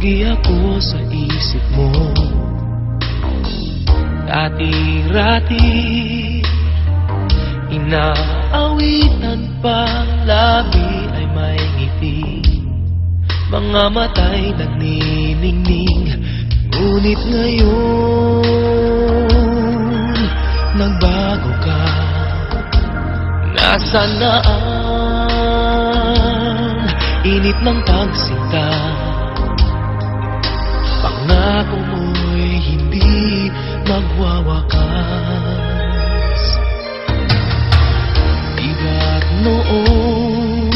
Lagi ako sa isip mo. Dati-rati inaawitan pa, labi ay may ngiti, mga mata'y nagniningning. Ngunit ngayon nagbago ka. Nasaan na ang init ng pagsinta? Pangako mo'y hindi magwawakas. Diba't noon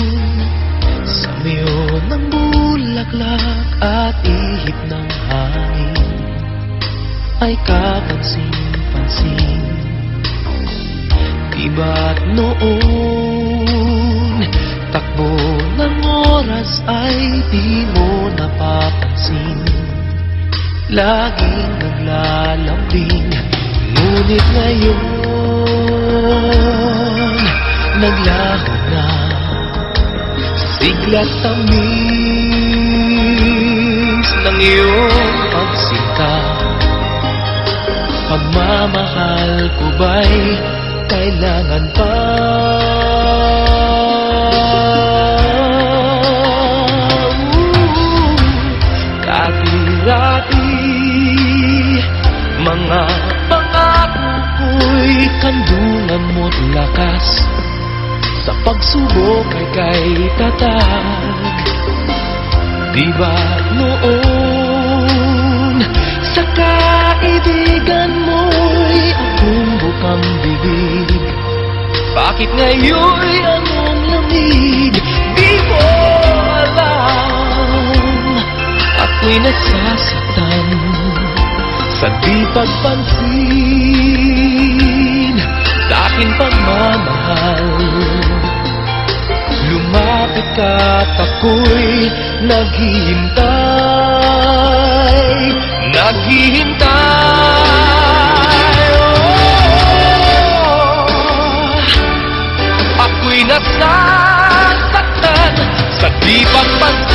sa mayon ng bulaklak at ihip ng hangin ay kapansin-pansin. Diba't noon takbo ng oras ay di mo napapansin. Laging naglalambing, ngunit ngayon naglaho na. Sigla't tamis ng iyong pagsinta. Pagmamahal ko ba'y kailangan pa? Dati-rati mga pangako ko'y kandungan mo't lakas. Sa pagsubok ay kay tatag. Diba't noon sa kaibigan mo'y akong bukang bibig. Bakit ngayon'y anong lamig? Di mo alam, ako'y nasasaktan sa di pagpansin sa aking pagmamahal. Lumapit ka't ako'y naghihintay, naghihintay. Ako'y nasasaktan sa di pagpansin